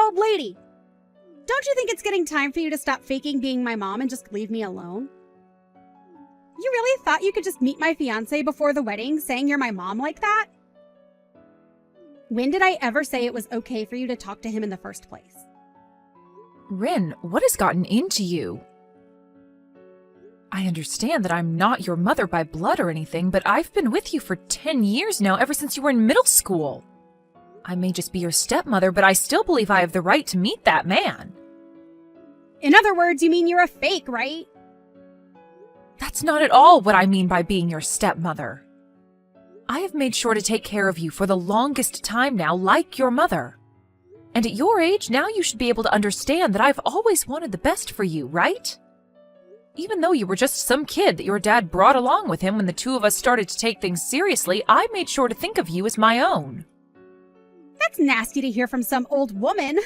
old lady. Don't you think it's getting time for you to stop faking being my mom and just leave me alone? You really thought you could just meet my fiancé before the wedding saying you're my mom like that? When did I ever say it was okay for you to talk to him in the first place? Rin, what has gotten into you? I understand that I'm not your mother by blood or anything, but I've been with you for 10 years now, ever since you were in middle school. I may just be your stepmother, but I still believe I have the right to meet that man. In other words, you mean you're a fake, right? That's not at all what I mean by being your stepmother. I have made sure to take care of you for the longest time now, like your mother. And at your age, now you should be able to understand that I've always wanted the best for you, right? Even though you were just some kid that your dad brought along with him when the two of us started to take things seriously, I made sure to think of you as my own. That's nasty to hear from some old woman.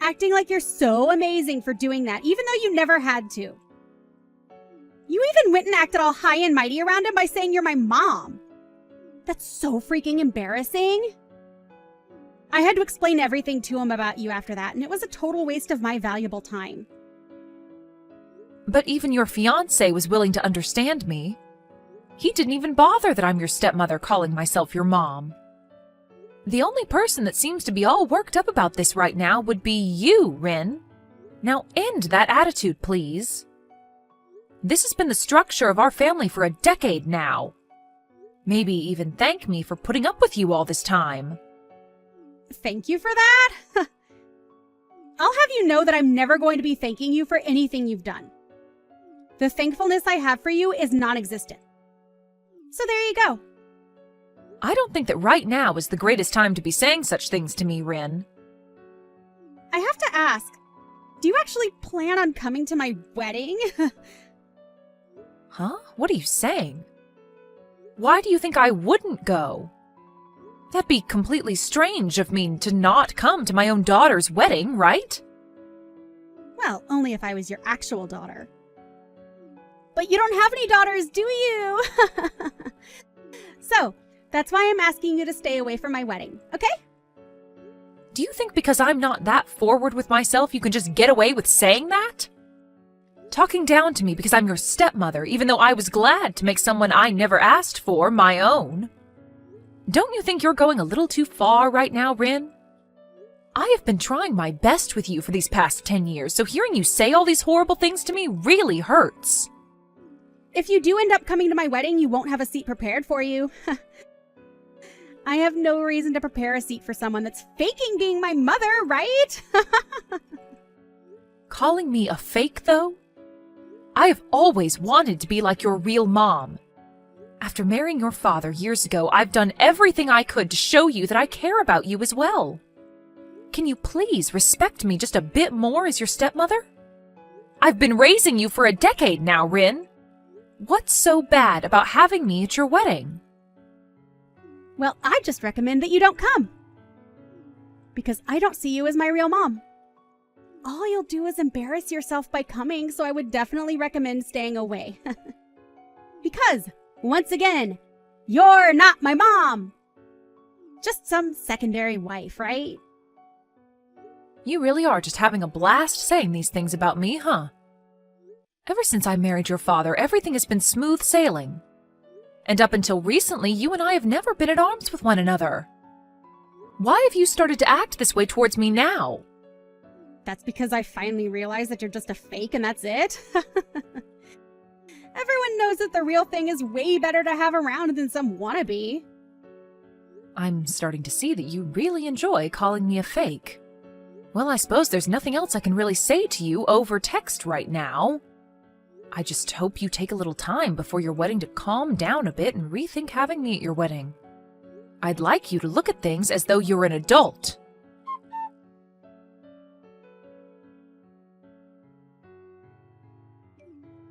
Acting like you're so amazing for doing that, even though you never had to. You even went and acted all high and mighty around him by saying you're my mom. That's so freaking embarrassing. I had to explain everything to him about you after that, and it was a total waste of my valuable time. But even your fiancé was willing to understand me. He didn't even bother that I'm your stepmother calling myself your mom. The only person that seems to be all worked up about this right now would be you, Rin. Now end that attitude, please. This has been the structure of our family for a decade now. Maybe even thank me for putting up with you all this time. Thank you for that? I'll have you know that I'm never going to be thanking you for anything you've done. The thankfulness I have for you is non-existent. So there you go. I don't think that right now is the greatest time to be saying such things to me, Rin. I have to ask, do you actually plan on coming to my wedding? Huh? What are you saying? Why do you think I wouldn't go? That'd be completely strange of me to not come to my own daughter's wedding, right? Well, only if I was your actual daughter. But you don't have any daughters, do you? So, that's why I'm asking you to stay away from my wedding, okay? Do you think because I'm not that forward with myself you can just get away with saying that? Talking down to me because I'm your stepmother, even though I was glad to make someone I never asked for my own. Don't you think you're going a little too far right now, Rin? I have been trying my best with you for these past 10 years, so hearing you say all these horrible things to me really hurts. If you do end up coming to my wedding, you won't have a seat prepared for you. I have no reason to prepare a seat for someone that's faking being my mother, right? Calling me a fake, though? I have always wanted to be like your real mom. After marrying your father years ago, I've done everything I could to show you that I care about you as well. Can you please respect me just a bit more as your stepmother? I've been raising you for a decade now, Rin. What's so bad about having me at your wedding? Well, I just recommend that you don't come. Because I don't see you as my real mom. All you'll do is embarrass yourself by coming, so I would definitely recommend staying away. Because, once again, you're not my mom. Just some secondary wife, right? You really are just having a blast saying these things about me, huh? Ever since I married your father, everything has been smooth sailing. And up until recently, you and I have never been at arms with one another. Why have you started to act this way towards me now? That's because I finally realized that you're just a fake and that's it. Everyone knows that the real thing is way better to have around than some wannabe. I'm starting to see that you really enjoy calling me a fake. Well, I suppose there's nothing else I can really say to you over text right now. I just hope you take a little time before your wedding to calm down a bit and rethink having me at your wedding. I'd like you to look at things as though you're an adult.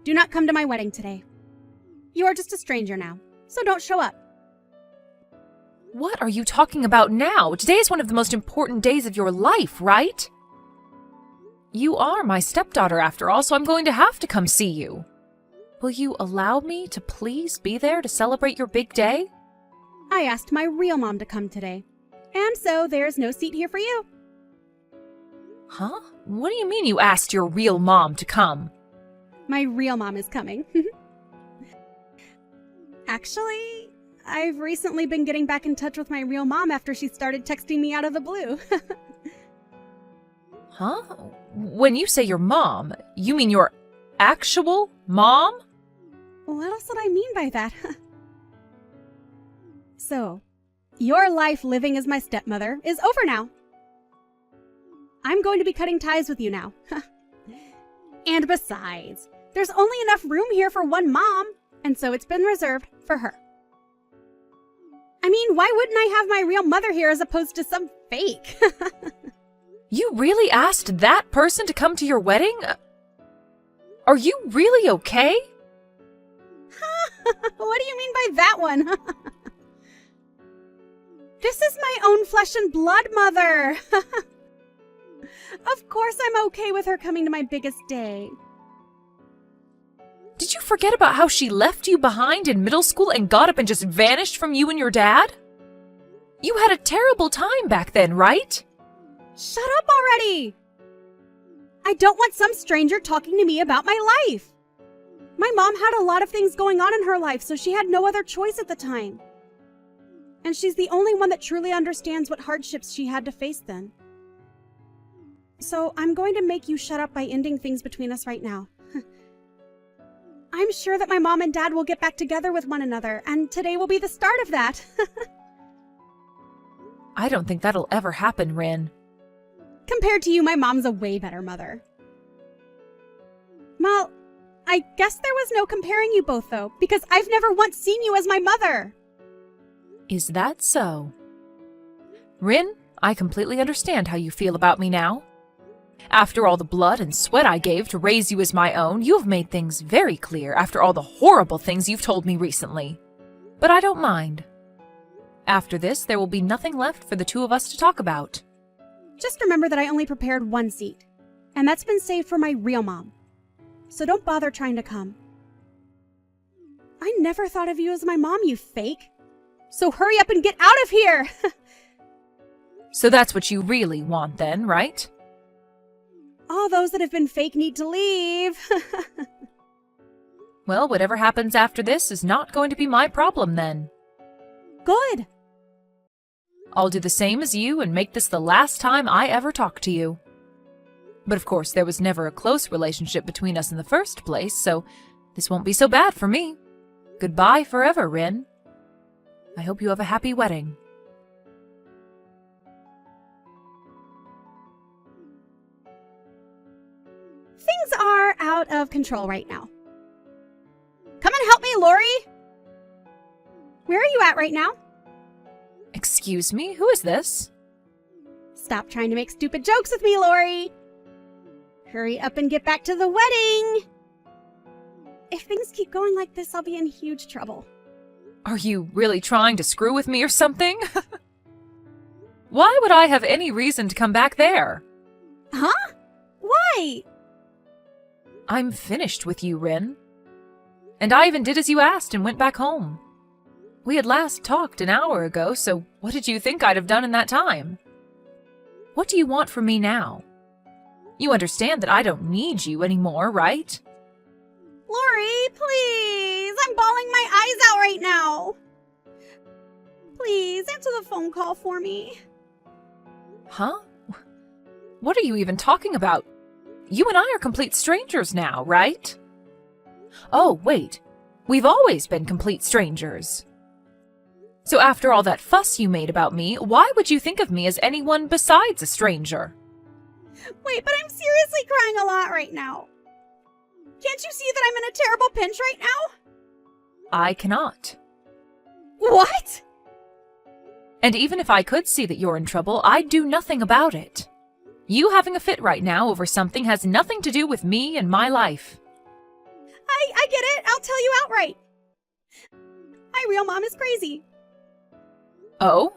Do not come to my wedding today. You are just a stranger now, so don't show up. What are you talking about now? Today is one of the most important days of your life, right? You are my stepdaughter after all, so I'm going to have to come see you. Will you allow me to please be there to celebrate your big day? I asked my real mom to come today. And so there's no seat here for you. Huh? What do you mean you asked your real mom to come? My real mom is coming. Actually, I've recently been getting back in touch with my real mom after she started texting me out of the blue. Huh? When you say your mom, you mean your actual mom? What else would I mean by that? So, your life living as my stepmother is over now. I'm going to be cutting ties with you now. And besides, there's only enough room here for one mom, and so it's been reserved for her. I mean, why wouldn't I have my real mother here as opposed to some fake? You really asked that person to come to your wedding? Are you really okay? What do you mean by that one? This is my own flesh and blood mother. Of course I'm okay with her coming to my biggest day. Did you forget about how she left you behind in middle school and got up and just vanished from you and your dad? You had a terrible time back then, right? Shut up already! I don't want some stranger talking to me about my life. My mom had a lot of things going on in her life, so she had no other choice at the time. And she's the only one that truly understands what hardships she had to face then. So I'm going to make you shut up by ending things between us right now. I'm sure that my mom and dad will get back together with one another, and today will be the start of that. I don't think that'll ever happen, Rin. Compared to you, my mom's a way better mother. Well, I guess there was no comparing you both, though, because I've never once seen you as my mother. Is that so? Rin, I completely understand how you feel about me now. After all the blood and sweat I gave to raise you as my own, you have made things very clear after all the horrible things you've told me recently. But I don't mind. After this, there will be nothing left for the two of us to talk about. Just remember that I only prepared one seat, and that's been saved for my real mom. So don't bother trying to come. I never thought of you as my mom, you fake. So hurry up and get out of here! So that's what you really want then, right? All those that have been fake need to leave. Well, whatever happens after this is not going to be my problem then. Good. I'll do the same as you and make this the last time I ever talk to you. But of course, there was never a close relationship between us in the first place, so this won't be so bad for me. Goodbye forever, Rin. I hope you have a happy wedding. Things are out of control right now. Come and help me, Lori! Where are you at right now? Excuse me, who is this? Stop trying to make stupid jokes with me, Lori! Hurry up and get back to the wedding! If things keep going like this, I'll be in huge trouble. Are you really trying to screw with me or something? Why would I have any reason to come back there? Huh? Why? I'm finished with you, Rin. And I even did as you asked and went back home. We had last talked an hour ago, so what did you think I'd have done in that time? What do you want from me now? You understand that I don't need you anymore, right? Lori, please! I'm bawling my eyes out right now! Please, answer the phone call for me. Huh? What are you even talking about? You and I are complete strangers now, right? Oh, wait. We've always been complete strangers. So after all that fuss you made about me, why would you think of me as anyone besides a stranger? Wait, but I'm seriously crying a lot right now. Can't you see that I'm in a terrible pinch right now? I cannot. What? And even if I could see that you're in trouble, I'd do nothing about it. You having a fit right now over something has nothing to do with me and my life. I get it. I'll tell you outright. My real mom is crazy. Oh?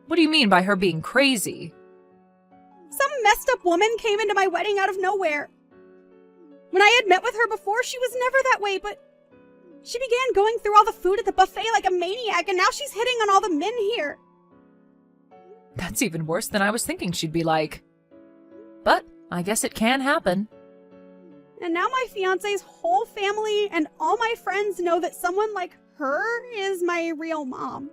What do you mean by her being crazy? Some messed up woman came into my wedding out of nowhere. When I had met with her before, she was never that way, but she began going through all the food at the buffet like a maniac, and now she's hitting on all the men here. That's even worse than I was thinking she'd be like. But I guess it can happen. And now my fiance's whole family and all my friends know that someone like her is my real mom.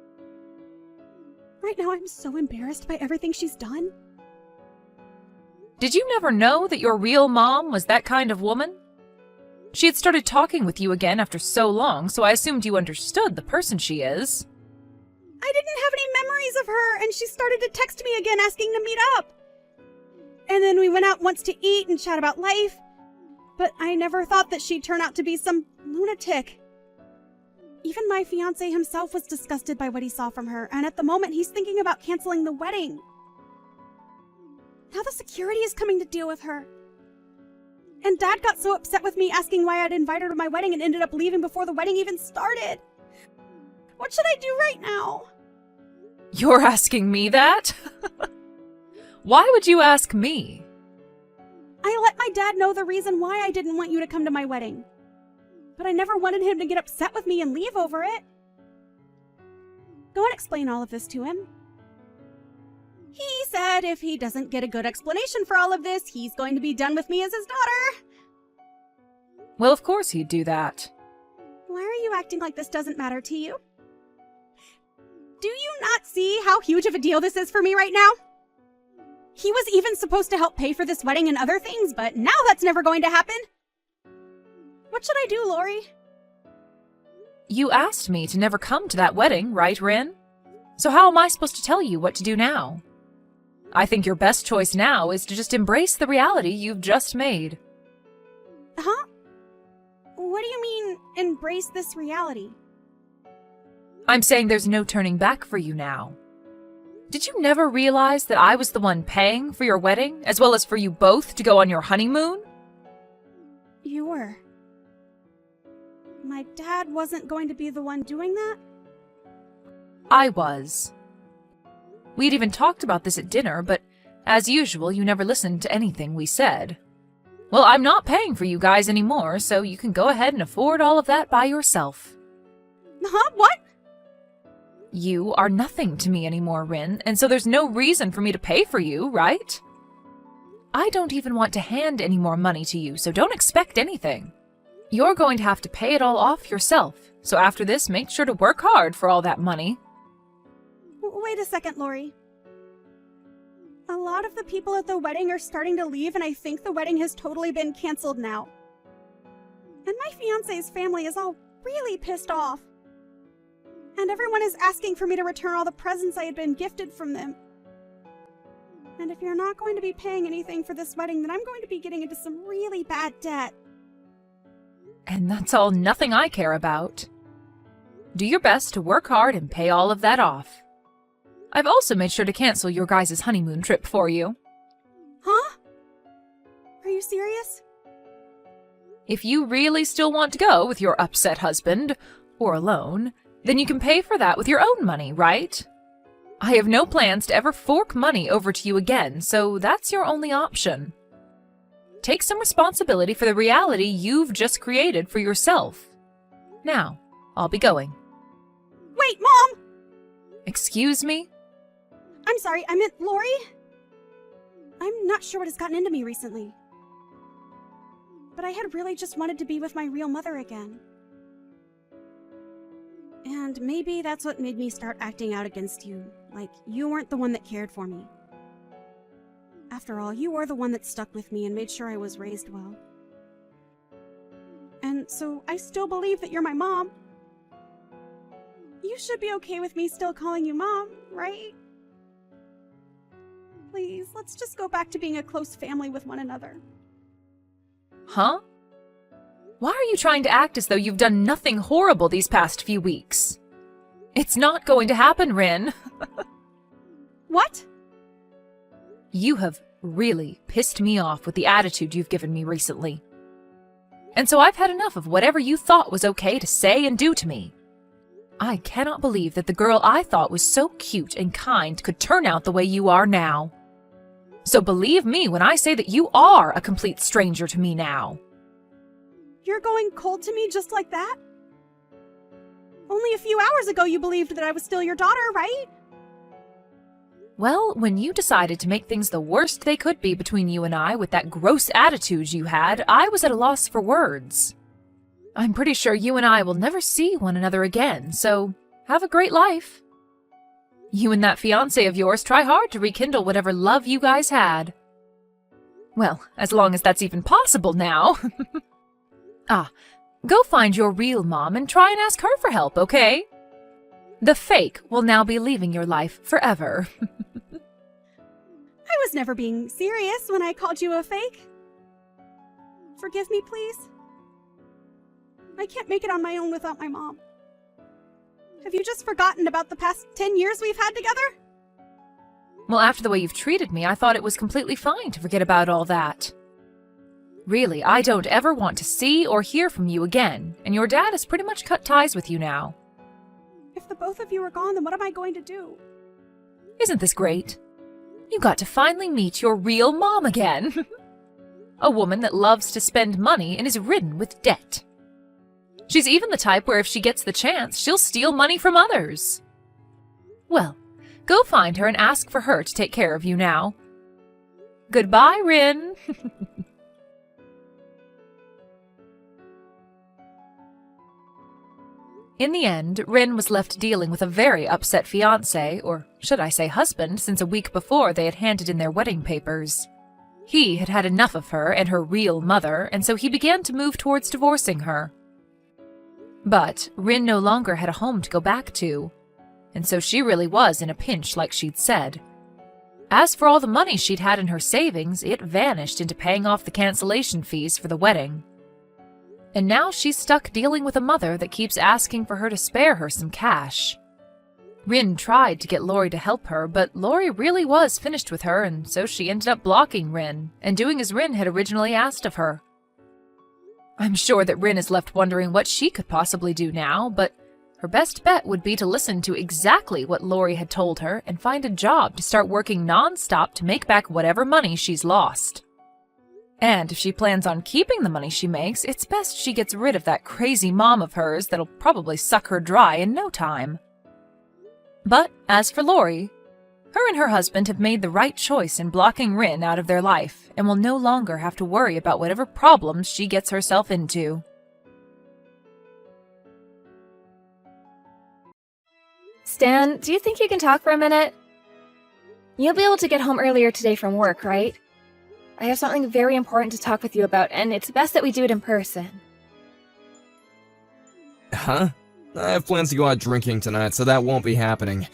Right now, I'm so embarrassed by everything she's done. Did you never know that your real mom was that kind of woman? She had started talking with you again after so long, so I assumed you understood the person she is. I didn't have any memories of her, and she started to text me again asking to meet up. And then we went out once to eat and chat about life, but I never thought that she'd turn out to be some lunatic. Even my fiancé himself was disgusted by what he saw from her, and at the moment he's thinking about canceling the wedding. Now the security is coming to deal with her. And Dad got so upset with me asking why I'd invited her to my wedding and ended up leaving before the wedding even started. What should I do right now? You're asking me that? Why would you ask me? I let my dad know the reason why I didn't want you to come to my wedding. But I never wanted him to get upset with me and leave over it. Go and explain all of this to him. He said if he doesn't get a good explanation for all of this, he's going to be done with me as his daughter. Well, of course he'd do that. Why are you acting like this doesn't matter to you? Do you not see how huge of a deal this is for me right now? He was even supposed to help pay for this wedding and other things, but now that's never going to happen. What should I do, Lori? You asked me to never come to that wedding, right, Rin? So how am I supposed to tell you what to do now? I think your best choice now is to just embrace the reality you've just made. Huh? What do you mean, embrace this reality? I'm saying there's no turning back for you now. Did you never realize that I was the one paying for your wedding, as well as for you both to go on your honeymoon? You were. My dad wasn't going to be the one doing that? I was. We'd even talked about this at dinner, but as usual, you never listened to anything we said. Well, I'm not paying for you guys anymore, so you can go ahead and afford all of that by yourself. Huh? What? You are nothing to me anymore, Rin, and so there's no reason for me to pay for you, right? I don't even want to hand any more money to you, so don't expect anything. You're going to have to pay it all off yourself, so after this, make sure to work hard for all that money. Wait a second, Lori. A lot of the people at the wedding are starting to leave, and I think the wedding has totally been canceled now. And my fiancé's family is all really pissed off. And everyone is asking for me to return all the presents I had been gifted from them. And if you're not going to be paying anything for this wedding, then I'm going to be getting into some really bad debt. And that's all nothing I care about. Do your best to work hard and pay all of that off. I've also made sure to cancel your guys' honeymoon trip for you. Huh? Are you serious? If you really still want to go with your upset husband, or alone, then you can pay for that with your own money, right? I have no plans to ever fork money over to you again, so that's your only option. Take some responsibility for the reality you've just created for yourself. Now, I'll be going. Wait, Mom! Excuse me? I'm sorry, I meant Lori? I'm not sure what has gotten into me recently. But I had really just wanted to be with my real mother again. And maybe that's what made me start acting out against you, like you weren't the one that cared for me. After all, you were the one that stuck with me and made sure I was raised well. And so I still believe that you're my mom. You should be okay with me still calling you Mom, right? Please, let's just go back to being a close family with one another. Huh? Why are you trying to act as though you've done nothing horrible these past few weeks? It's not going to happen, Rin. What? You have really pissed me off with the attitude you've given me recently. And so I've had enough of whatever you thought was okay to say and do to me. I cannot believe that the girl I thought was so cute and kind could turn out the way you are now. So believe me when I say that you are a complete stranger to me now. You're going cold to me just like that? Only a few hours ago you believed that I was still your daughter, right? Well, when you decided to make things the worst they could be between you and I with that gross attitude you had, I was at a loss for words. I'm pretty sure you and I will never see one another again, so have a great life. You and that fiancé of yours try hard to rekindle whatever love you guys had. Well, as long as that's even possible now. Go find your real mom and try and ask her for help, okay? The fake will now be leaving your life forever. I was never being serious when I called you a fake. Forgive me, please. I can't make it on my own without my mom. Have you just forgotten about the past 10 years we've had together? Well, after the way you've treated me, I thought it was completely fine to forget about all that. Really, I don't ever want to see or hear from you again, and your dad has pretty much cut ties with you now. If the both of you are gone, then what am I going to do? Isn't this great? You got to finally meet your real mom again. A woman that loves to spend money and is ridden with debt. She's even the type where if she gets the chance, she'll steal money from others. Well, go find her and ask for her to take care of you now. Goodbye, Rin. In the end, Rin was left dealing with a very upset fiancé, or should I say husband, since a week before they had handed in their wedding papers. He had had enough of her and her real mother, and so he began to move towards divorcing her. But Rin no longer had a home to go back to, and so she really was in a pinch like she'd said. As for all the money she'd had in her savings, it vanished into paying off the cancellation fees for the wedding. And now she's stuck dealing with a mother that keeps asking for her to spare her some cash. Rin tried to get Lori to help her, but Lori really was finished with her, and so she ended up blocking Rin, and doing as Rin had originally asked of her. I'm sure that Rin is left wondering what she could possibly do now, but her best bet would be to listen to exactly what Lori had told her and find a job to start working non-stop to make back whatever money she's lost. And if she plans on keeping the money she makes, it's best she gets rid of that crazy mom of hers that'll probably suck her dry in no time. But as for Lori, her and her husband have made the right choice in blocking Rin out of their life and will no longer have to worry about whatever problems she gets herself into. Stan, do you think you can talk for a minute? You'll be able to get home earlier today from work, right? I have something very important to talk with you about, and it's best that we do it in person. Huh? I have plans to go out drinking tonight, so that won't be happening.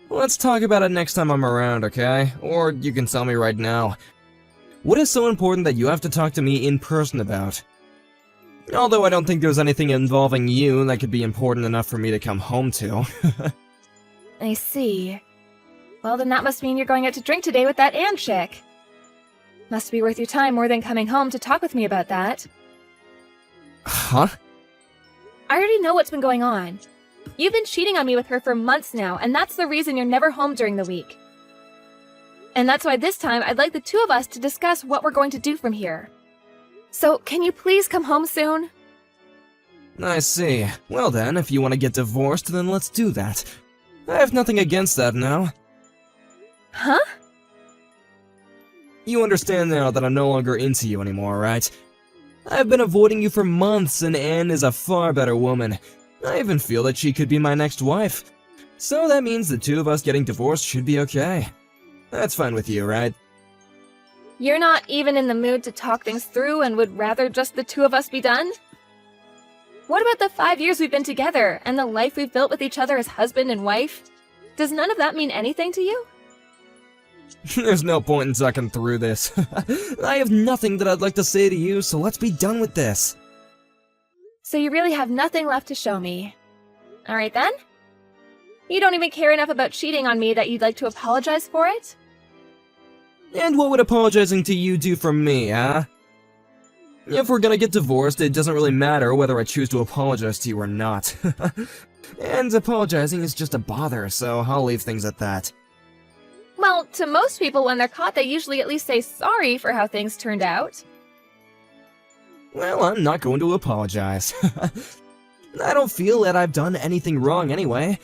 Let's talk about it next time I'm around, okay? Or you can tell me right now. What is so important that you have to talk to me in person about? Although I don't think there's anything involving you that could be important enough for me to come home to. I see. Well, then that must mean you're going out to drink today with that Anne chick. Must be worth your time more than coming home to talk with me about that. Huh? I already know what's been going on. You've been cheating on me with her for months now, and that's the reason you're never home during the week. And that's why this time I'd like the two of us to discuss what we're going to do from here. So, can you please come home soon? I see. Well then, if you want to get divorced, then let's do that. I have nothing against that now. Huh? You understand now that I'm no longer into you anymore, right? I've been avoiding you for months, and Anne is a far better woman. I even feel that she could be my next wife. So that means the two of us getting divorced should be okay. That's fine with you, right? You're not even in the mood to talk things through and would rather just the two of us be done? What about the 5 years we've been together, and the life we've built with each other as husband and wife? Does none of that mean anything to you? There's no point in sucking through this. I have nothing that I'd like to say to you, so let's be done with this. So you really have nothing left to show me. Alright then? You don't even care enough about cheating on me that you'd like to apologize for it? And what would apologizing to you do for me, huh? If we're gonna get divorced, it doesn't really matter whether I choose to apologize to you or not. And apologizing is just a bother, so I'll leave things at that. Well, to most people when they're caught, they usually at least say sorry for how things turned out. Well, I'm not going to apologize. I don't feel that I've done anything wrong anyway.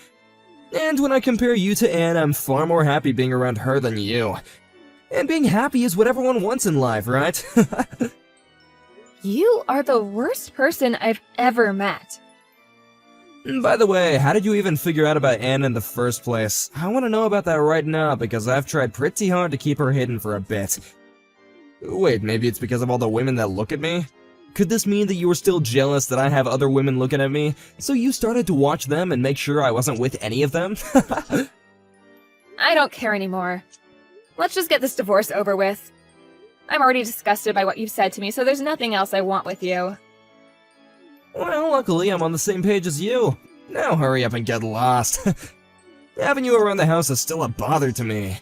And when I compare you to Anne, I'm far more happy being around her than you. And being happy is what everyone wants in life, right? You are the worst person I've ever met. By the way, how did you even figure out about Anne in the first place? I want to know about that right now, because I've tried pretty hard to keep her hidden for a bit. Wait, maybe it's because of all the women that look at me? Could this mean that you were still jealous that I have other women looking at me, so you started to watch them and make sure I wasn't with any of them? I don't care anymore. Let's just get this divorce over with. I'm already disgusted by what you've said to me, so there's nothing else I want with you. Well, luckily I'm on the same page as you. Now hurry up and get lost. Having you around the house is still a bother to me.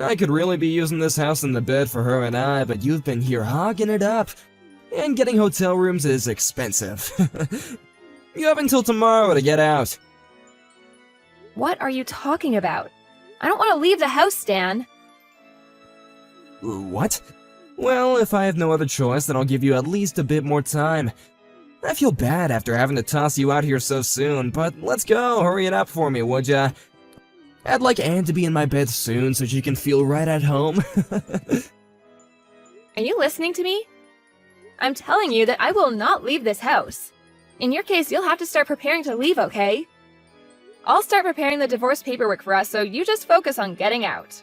I could really be using this house and the bed for her and I, but you've been here hogging it up. And getting hotel rooms is expensive. You have until tomorrow to get out. What are you talking about? I don't want to leave the house, Stan. What? Well, if I have no other choice, then I'll give you at least a bit more time. I feel bad after having to toss you out here so soon, but let's go, hurry it up for me, would ya? I'd like Anne to be in my bed soon so she can feel right at home. Are you listening to me? I'm telling you that I will not leave this house. In your case, you'll have to start preparing to leave, okay? I'll start preparing the divorce paperwork for us, so you just focus on getting out.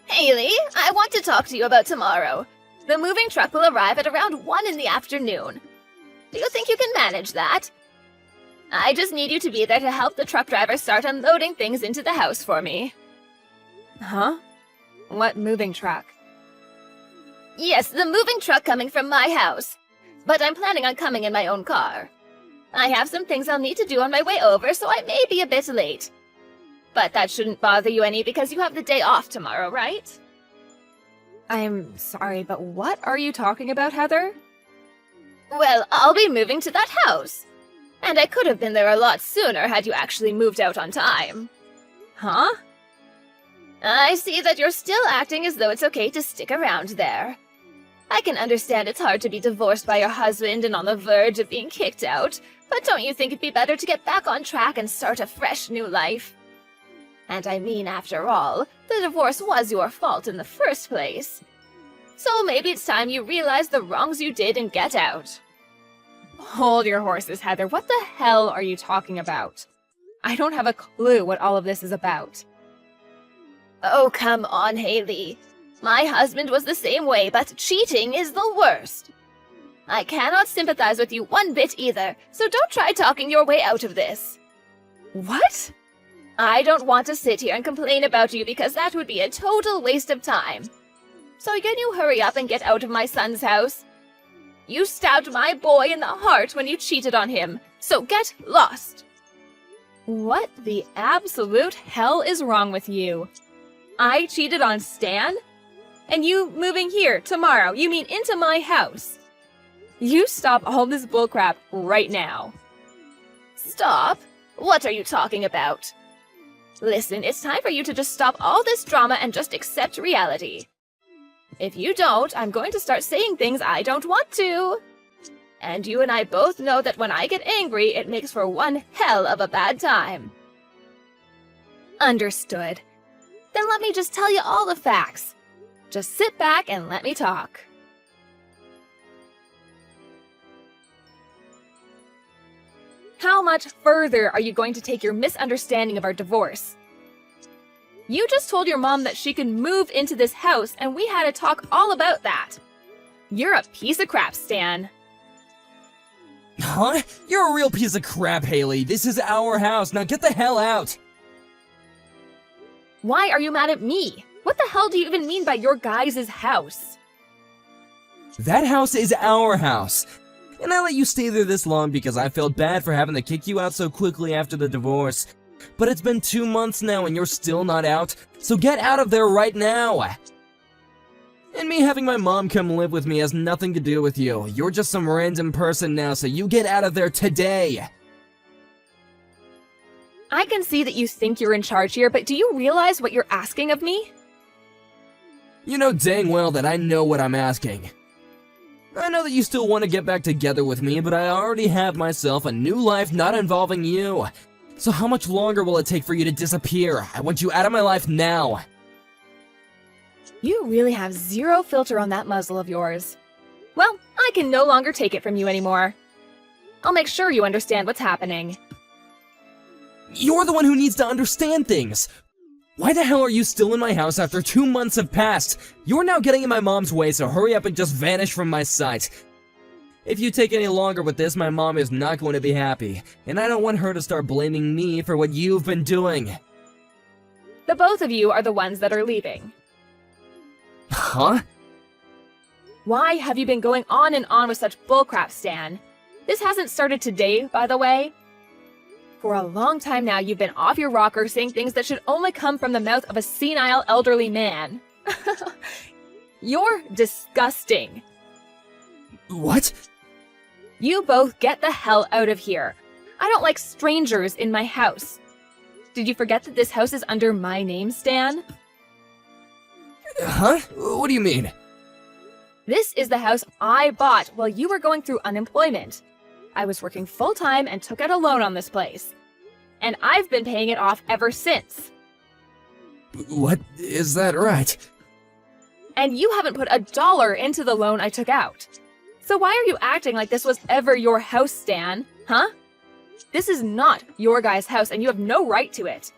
Haley, I want to talk to you about tomorrow. The moving truck will arrive at around 1 in the afternoon. Do you think you can manage that? I just need you to be there to help the truck driver start unloading things into the house for me. Huh? What moving truck? Yes, the moving truck coming from my house. But I'm planning on coming in my own car. I have some things I'll need to do on my way over, so I may be a bit late. But that shouldn't bother you any because you have the day off tomorrow, right? I'm sorry, but what are you talking about, Heather? Well, I'll be moving to that house. And I could have been there a lot sooner had you actually moved out on time. Huh? I see that you're still acting as though it's okay to stick around there. I can understand it's hard to be divorced by your husband and on the verge of being kicked out, but don't you think it'd be better to get back on track and start a fresh new life? And I mean, after all, the divorce was your fault in the first place. So maybe it's time you realize the wrongs you did and get out. Hold your horses, Heather. What the hell are you talking about? I don't have a clue what all of this is about. Oh, come on, Haley. My husband was the same way, but cheating is the worst. I cannot sympathize with you one bit either, so don't try talking your way out of this. What? I don't want to sit here and complain about you because that would be a total waste of time. So can you hurry up and get out of my son's house? You stabbed my boy in the heart when you cheated on him, so get lost. What the absolute hell is wrong with you? I cheated on Stan? And you moving here tomorrow, you mean into my house? You stop all this bullcrap right now. Stop? What are you talking about? Listen, it's time for you to just stop all this drama and just accept reality. If you don't, I'm going to start saying things I don't want to. And you and I both know that when I get angry, it makes for one hell of a bad time. Understood. Then let me just tell you all the facts. Just sit back and let me talk. How much further are you going to take your misunderstanding of our divorce? You just told your mom that she can move into this house, and we had a talk all about that. You're a piece of crap, Stan. Huh? You're a real piece of crap, Haley. This is our house. Now get the hell out. Why are you mad at me? What the hell do you even mean by your guys' house? That house is our house. And I let you stay there this long because I felt bad for having to kick you out so quickly after the divorce. But it's been 2 months now and you're still not out, so get out of there right now! And me having my mom come live with me has nothing to do with you. You're just some random person now, so you get out of there today! I can see that you think you're in charge here, but do you realize what you're asking of me? You know dang well that I know what I'm asking. I know that you still want to get back together with me, but I already have myself a new life not involving you. So how much longer will it take for you to disappear? I want you out of my life now. You really have zero filter on that muzzle of yours. Well, I can no longer take it from you anymore. I'll make sure you understand what's happening. You're the one who needs to understand things. Why the hell are you still in my house after 2 months have passed? You're now getting in my mom's way, so hurry up and just vanish from my sight. If you take any longer with this, my mom is not going to be happy, and I don't want her to start blaming me for what you've been doing. The both of you are the ones that are leaving. Huh? Why have you been going on and on with such bullcrap, Stan? This hasn't started today, by the way. For a long time now, you've been off your rocker saying things that should only come from the mouth of a senile elderly man. You're disgusting. What? You both get the hell out of here. I don't like strangers in my house. Did you forget that this house is under my name, Stan? Huh? What do you mean? This is the house I bought while you were going through unemployment. I was working full-time and took out a loan on this place. And I've been paying it off ever since. What? Is that right? And you haven't put $1 into the loan I took out. So why are you acting like this was ever your house, Stan? Huh? This is not your guy's house and you have no right to it.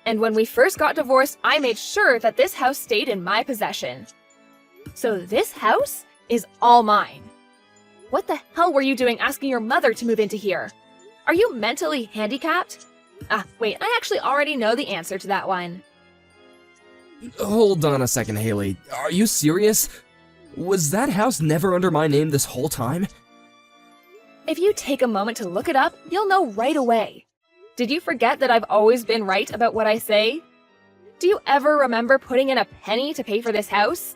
And when we first got divorced, I made sure that this house stayed in my possession. So this house is all mine. What the hell were you doing asking your mother to move into here? Are you mentally handicapped? Ah, wait, I actually already know the answer to that one. Hold on a second, Haley. Are you serious? Was that house never under my name this whole time? If you take a moment to look it up, you'll know right away. Did you forget that I've always been right about what I say? Do you ever remember putting in a penny to pay for this house?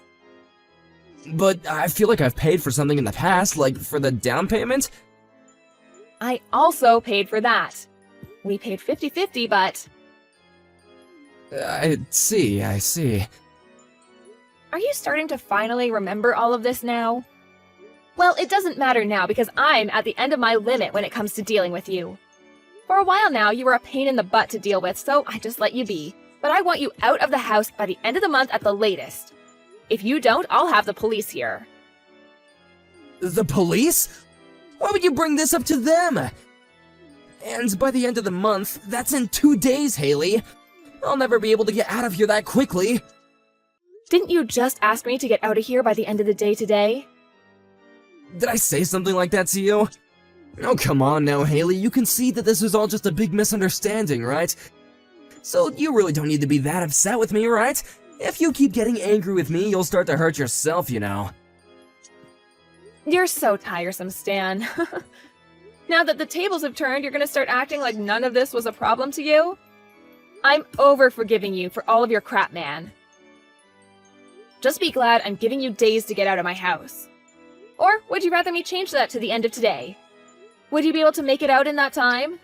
But I feel like I've paid for something in the past, like for the down payment? I also paid for that. We paid 50-50, but... I see. Are you starting to finally remember all of this now? Well, it doesn't matter now because I'm at the end of my limit when it comes to dealing with you. For a while now, you were a pain in the butt to deal with, so I just let you be. But I want you out of the house by the end of the month at the latest. If you don't, I'll have the police here. The police? Why would you bring this up to them? And by the end of the month, that's in 2 days, Haley. I'll never be able to get out of here that quickly. Didn't you just ask me to get out of here by the end of the day today? Did I say something like that to you? Oh, come on now, Haley. You can see that this was all just a big misunderstanding, right? So you really don't need to be that upset with me, right? If you keep getting angry with me, you'll start to hurt yourself, you know. You're so tiresome, Stan. Now that the tables have turned, you're gonna start acting like none of this was a problem to you? I'm over forgiving you for all of your crap, man. Just be glad I'm giving you days to get out of my house. Or would you rather me change that to the end of today? Would you be able to make it out in that time?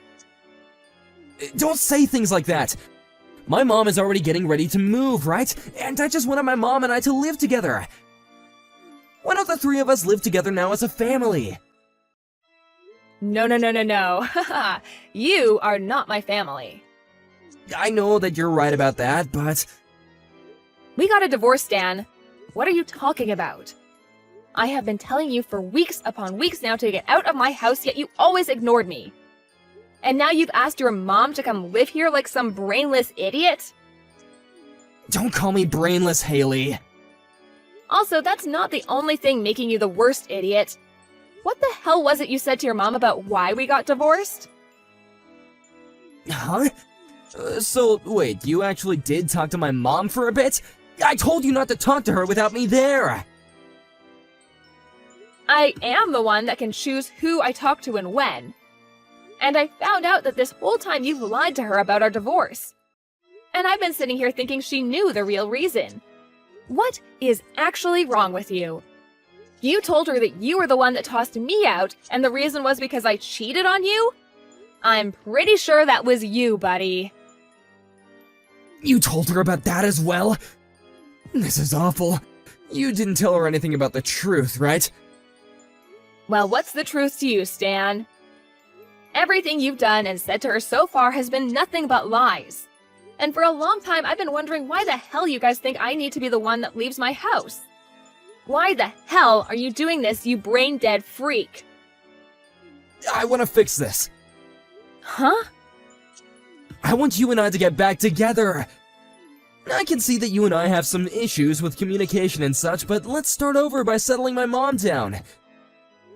Don't say things like that. My mom is already getting ready to move, right? And I just wanted my mom and I to live together. Why don't the three of us live together now as a family? No. You are not my family. I know that you're right about that, but... We got a divorce, Stan. What are you talking about? I have been telling you for weeks upon weeks now to get out of my house, yet you always ignored me. And now you've asked your mom to come live here like some brainless idiot? Don't call me brainless, Haley. Also, that's not the only thing making you the worst idiot. What the hell was it you said to your mom about why we got divorced? Huh? So, wait, you actually did talk to my mom for a bit? I told you not to talk to her without me there! I am the one that can choose who I talk to and when. And I found out that this whole time you've lied to her about our divorce. And I've been sitting here thinking she knew the real reason. What is actually wrong with you? You told her that you were the one that tossed me out, and the reason was because I cheated on you? I'm pretty sure that was you, buddy. You told her about that as well? This is awful. You didn't tell her anything about the truth, right? Well, what's the truth to you, Stan? Everything you've done and said to her so far has been nothing but lies. And for a long time, I've been wondering why the hell you guys think I need to be the one that leaves my house. Why the hell are you doing this, you brain-dead freak? I want to fix this. Huh? I want you and I to get back together. I can see that you and I have some issues with communication and such, but let's start over by settling my mom down.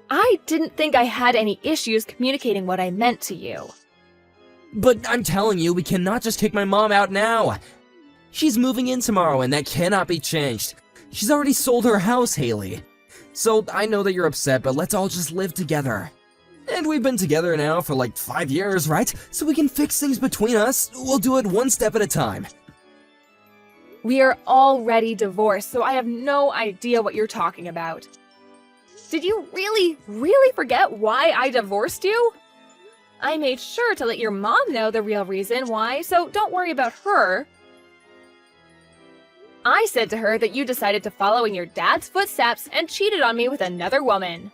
I didn't think I had any issues communicating what I meant to you. But I'm telling you, we cannot just kick my mom out now. She's moving in tomorrow, and that cannot be changed. She's already sold her house, Haley. So I know that you're upset, but let's all just live together. And we've been together now for like 5 years, right? So we can fix things between us. We'll do it one step at a time. We are already divorced, so I have no idea what you're talking about. Did you really forget why I divorced you? I made sure to let your mom know the real reason why, so don't worry about her. I said to her that you decided to follow in your dad's footsteps and cheated on me with another woman.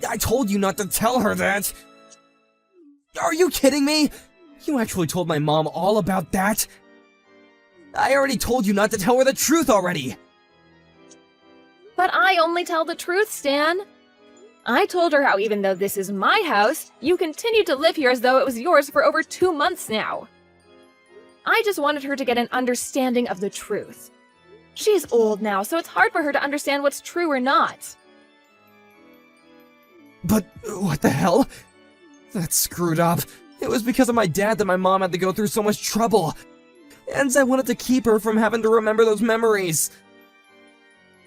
I told you not to tell her that. Are you kidding me? You actually told my mom all about that? I already told you not to tell her the truth already. But I only tell the truth, Stan. I told her how even though this is my house, you continued to live here as though it was yours for over 2 months now. I just wanted her to get an understanding of the truth. She's old now, so it's hard for her to understand what's true or not. But what the hell? That's screwed up. It was because of my dad that my mom had to go through so much trouble. And I wanted to keep her from having to remember those memories.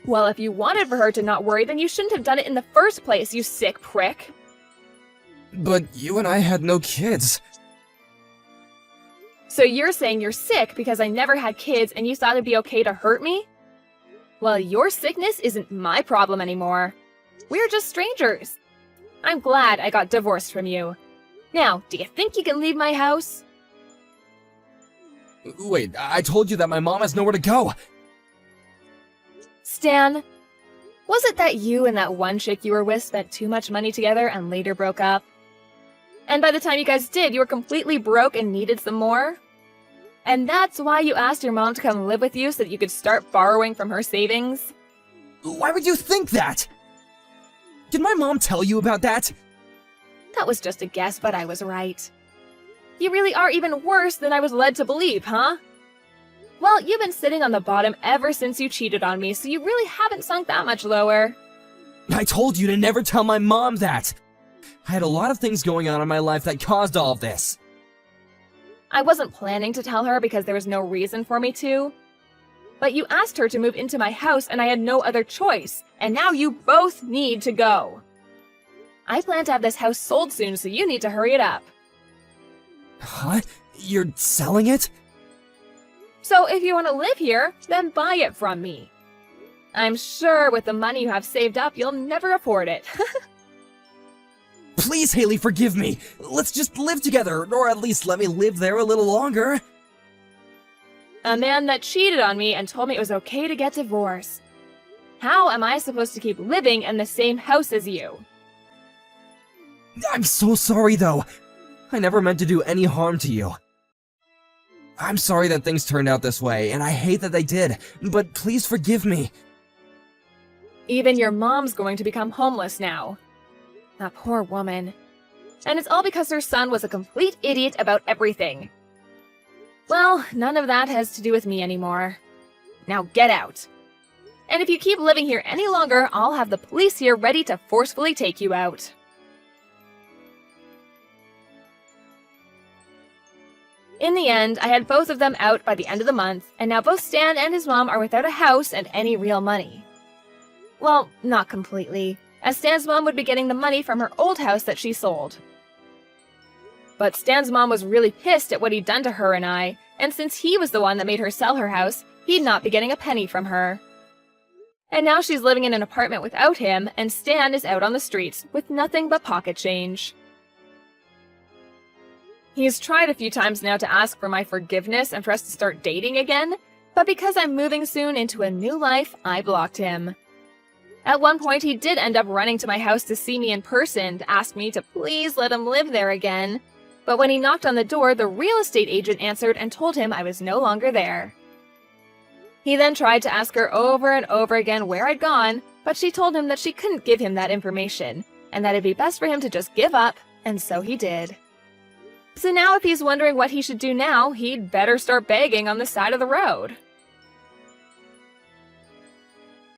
Well, if you wanted for her to not worry, then you shouldn't have done it in the first place, you sick prick. But you and I had no kids. So you're saying you're sick because I never had kids and you thought it'd be okay to hurt me? Well, your sickness isn't my problem anymore. We're just strangers. I'm glad I got divorced from you. Now, do you think you can leave my house? Wait, I told you that my mom has nowhere to go. Stan, was it that you and that one chick you were with spent too much money together and later broke up? And by the time you guys did, you were completely broke and needed some more? And that's why you asked your mom to come live with you so that you could start borrowing from her savings? Why would you think that? Did my mom tell you about that? That was just a guess, but I was right. You really are even worse than I was led to believe, huh? Well, you've been sitting on the bottom ever since you cheated on me, so you really haven't sunk that much lower. I told you to never tell my mom that. I had a lot of things going on in my life that caused all of this. I wasn't planning to tell her because there was no reason for me to. But you asked her to move into my house and I had no other choice, and now you both need to go. I plan to have this house sold soon, so you need to hurry it up. Huh? You're selling it? So if you want to live here, then buy it from me. I'm sure with the money you have saved up, you'll never afford it. Please, Haley, forgive me. Let's just live together, or at least let me live there a little longer. A man that cheated on me and told me it was okay to get divorced. How am I supposed to keep living in the same house as you? I'm so sorry, though. I never meant to do any harm to you. I'm sorry that things turned out this way, and I hate that they did, but please forgive me. Even your mom's going to become homeless now. That poor woman. And it's all because her son was a complete idiot about everything. Well, none of that has to do with me anymore. Now get out. And if you keep living here any longer, I'll have the police here ready to forcefully take you out. In the end, I had both of them out by the end of the month, and now both Stan and his mom are without a house and any real money. Well, not completely, as Stan's mom would be getting the money from her old house that she sold. But Stan's mom was really pissed at what he'd done to her and I, and since he was the one that made her sell her house, he'd not be getting a penny from her. And now she's living in an apartment without him, and Stan is out on the streets with nothing but pocket change. He's tried a few times now to ask for my forgiveness and for us to start dating again, but because I'm moving soon into a new life, I blocked him. At one point, he did end up running to my house to see me in person to ask me to please let him live there again. But when he knocked on the door, the real estate agent answered and told him I was no longer there. He then tried to ask her over and over again where I'd gone, but she told him that she couldn't give him that information, and that it'd be best for him to just give up, and so he did. So now if he's wondering what he should do now, he'd better start begging on the side of the road.